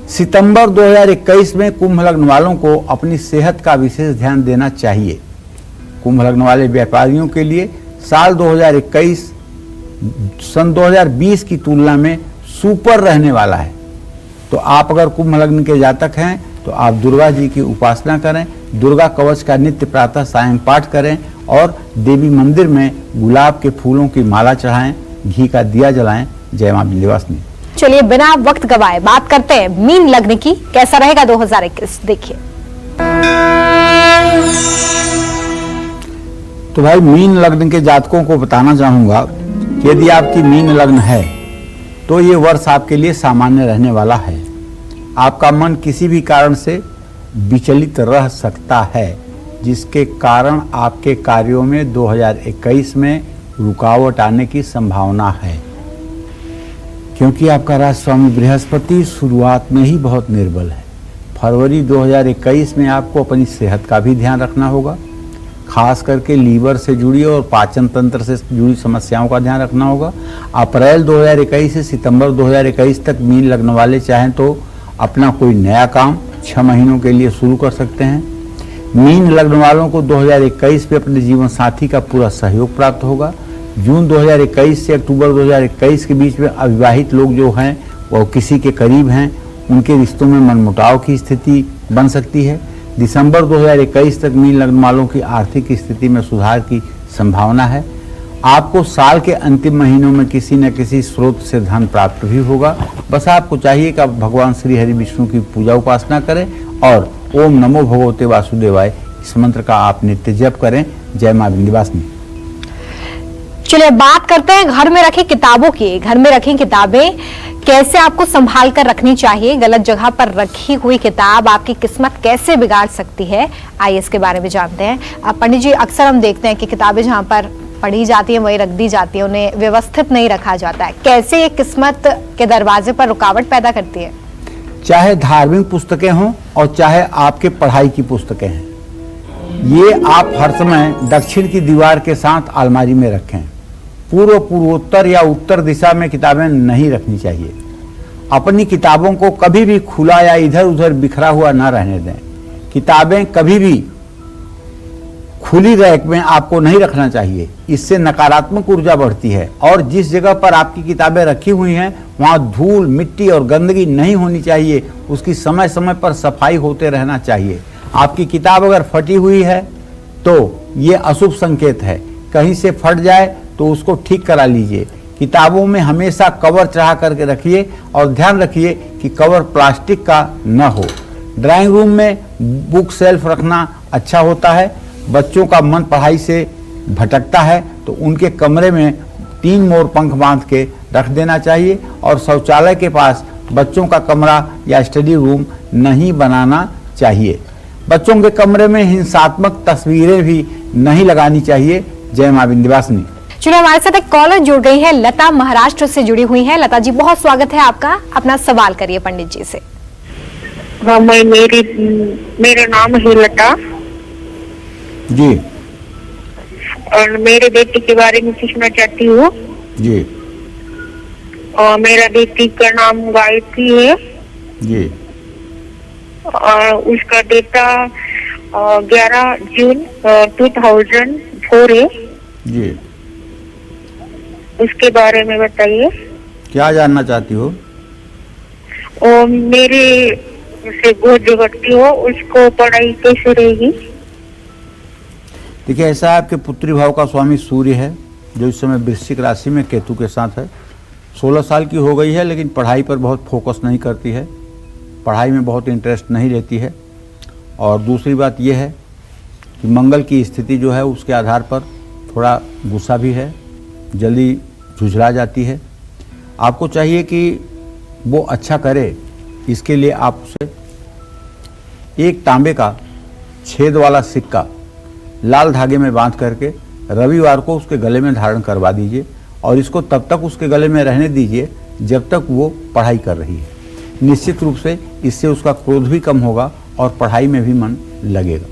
सितंबर 2021 में कुंभ लग्न वालों को अपनी सेहत का विशेष ध्यान देना चाहिए। कुंभ लग्न वाले व्यापारियों के लिए साल 2021 सन 2020 की तुलना में सुपर रहने वाला है। तो आप अगर कुंभ लग्न के जातक हैं तो आप दुर्गा जी की उपासना करें, दुर्गा कवच का नित्य प्रातः सायं पाठ करें और देवी मंदिर में गुलाब के फूलों की माला चढ़ाएं, घी का दिया जलाएं। जय मां विंध्यवासिनी। चलिए बिना वक्त गवाए बात करते हैं मीन लग्न की। कैसा रहेगा 2021, देखिए। तो भाई, मीन लग्न के जातकों को बताना चाहूंगा कि यदि आपकी मीन लग्न है तो ये वर्ष आपके लिए सामान्य रहने वाला है। आपका मन किसी भी कारण से विचलित रह सकता है, जिसके कारण आपके कार्यों में 2021 में रुकावट आने की संभावना है, क्योंकि आपका राजस्वामी बृहस्पति शुरुआत में ही बहुत निर्बल है। फरवरी 2021 में आपको अपनी सेहत का भी ध्यान रखना होगा, खास करके लीवर से जुड़ी और पाचन तंत्र से जुड़ी समस्याओं का ध्यान रखना होगा। अप्रैल 2021 से सितंबर 2021 तक मीन लग्न वाले चाहें तो अपना कोई नया काम 6 महीनों के लिए शुरू कर सकते हैं। मीन लग्न वालों को 2021 में अपने जीवन साथी का पूरा सहयोग प्राप्त होगा। जून 2021 से अक्टूबर 2021 के बीच में अविवाहित लोग जो हैं वो किसी के करीब हैं, उनके रिश्तों में मनमुटाव की स्थिति बन सकती है। दिसंबर 2021 तक मीन लग्न वालों की आर्थिक स्थिति में सुधार की संभावना है। आपको साल के अंतिम महीनों में किसी न किसी स्रोत से धन प्राप्त भी होगा। बस आपको चाहिए कि आप भगवान श्री हरि विष्णु की पूजा उपासना करें और ओम नमो भगवते वासुदेवाय इस मंत्र का आप नित्य जप करें। जय मां विंध्यवासिनी। चलिए बात करते हैं घर में रखी किताबों की। घर में रखी किताबें कैसे आपको संभाल कर रखनी चाहिए, गलत जगह पर रखी हुई किताब आपकी किस्मत कैसे बिगाड़ सकती है, आइए इसके बारे में जानते हैं। अब पंडित जी, अक्सर हम देखते हैं कि किताबें जहां पर पढ़ी जाती है वहीं रख दी जाती है, उन्हें व्यवस्थित नहीं रखा जाता है। कैसे ये किस्मत के दरवाजे पर रुकावट पैदा करती है? चाहे धार्मिक पुस्तकें हों और चाहे आपके पढ़ाई की पुस्तकें हैं, ये आप हर समय दक्षिण की दीवार के साथ अलमारी में रखें। पूर्वोत्तर या उत्तर दिशा में किताबें नहीं रखनी चाहिए। अपनी किताबों को कभी भी खुला या इधर उधर बिखरा हुआ ना रहने दें। किताबें कभी भी खुली रैक में आपको नहीं रखना चाहिए, इससे नकारात्मक ऊर्जा बढ़ती है। और जिस जगह पर आपकी किताबें रखी हुई हैं वहां धूल, मिट्टी और गंदगी नहीं होनी चाहिए, उसकी समय समय पर सफाई होते रहना चाहिए। आपकी किताब अगर फटी हुई है तो ये अशुभ संकेत है, कहीं से फट जाए तो उसको ठीक करा लीजिए। किताबों में हमेशा कवर चढ़ा करके रखिए और ध्यान रखिए कि कवर प्लास्टिक का न हो। ड्राइंग रूम में बुक शेल्फ रखना अच्छा होता है। बच्चों का मन पढ़ाई से भटकता है तो उनके कमरे में 3 मोर पंख बांध के रख देना चाहिए। और शौचालय के पास बच्चों का कमरा या स्टडी रूम नहीं बनाना चाहिए। बच्चों के कमरे में हिंसात्मक तस्वीरें भी नहीं लगानी चाहिए। जय मां विंध्यवासिनी। चलिए हमारे साथ एक कॉलर जुड़ गई है, लता महाराष्ट्र से जुड़ी हुई है। लता जी, बहुत स्वागत है आपका, अपना सवाल करिए पंडित जी से। हाँ, मेरा नाम है लता जी। और मेरे बेटी के बारे में पूछना चाहती हूँ जी। और मेरा बेटी का नाम गायत्री है जी। और उसका डेटा 11 जून 2004 है जी। उसके बारे में बताइए। क्या जानना चाहती हो? और मेरे से बहुत झगड़ती हो, उसको पढ़ाई कैसे रहेगी? देखिए, ऐसा है, आपके पुत्री भाव का स्वामी सूर्य है जो इस समय वृश्चिक राशि में केतु के साथ है। 16 साल की हो गई है लेकिन पढ़ाई पर बहुत फोकस नहीं करती है, पढ़ाई में बहुत इंटरेस्ट नहीं लेती है। और दूसरी बात यह है कि मंगल की स्थिति जो है उसके आधार पर थोड़ा गुस्सा भी है, जल्दी झुझला जाती है। आपको चाहिए कि वो अच्छा करे, इसके लिए आप उसे एक तांबे का छेद वाला सिक्का लाल धागे में बांध करके रविवार को उसके गले में धारण करवा दीजिए और इसको तब तक उसके गले में रहने दीजिए जब तक वो पढ़ाई कर रही है। निश्चित रूप से इससे उसका क्रोध भी कम होगा और पढ़ाई में भी मन लगेगा।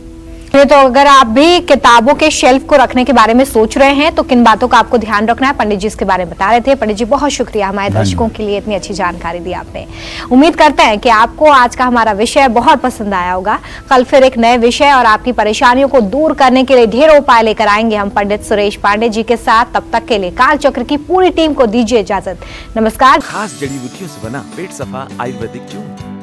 तो अगर आप भी किताबों के शेल्फ को रखने के बारे में सोच रहे हैं तो किन बातों का आपको ध्यान रखना है, पंडित जी इसके बारे में बता रहे थे। पंडित जी, बहुत शुक्रिया हमारे दर्शकों के लिए इतनी अच्छी जानकारी दी आपने। उम्मीद करते हैं कि आपको आज का हमारा विषय बहुत पसंद आया होगा। कल फिर एक नए विषय और आपकी परेशानियों को दूर करने के लिए ढेरों उपाय लेकर आएंगे हम पंडित सुरेश पांडे जी के साथ। तब तक के लिए कालचक्र की पूरी टीम को दीजिए इजाजत। नमस्कार। खास जड़ी बूटियों से बना पेट सफा आयुर्वेदिक चूर्ण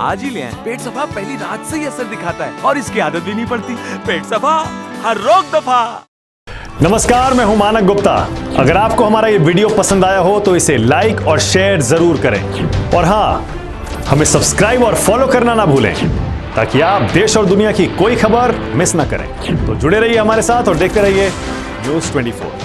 आज ही ले आएं। पेट सफा पहली रात से ही असर दिखाता है और इसकी आदत भी नहीं पड़ती। पेट सफा, हर रोग दफा। नमस्कार, मैं हूं मानक गुप्ता। अगर आपको हमारा ये वीडियो पसंद आया हो तो इसे लाइक और शेयर जरूर करें और हाँ, हमें सब्सक्राइब और फॉलो करना ना भूलें ताकि आप देश और दुनिया की कोई खबर मिस ना करें। तो जुड़े रहिए हमारे साथ और देखते रहिए न्यूज़ 24।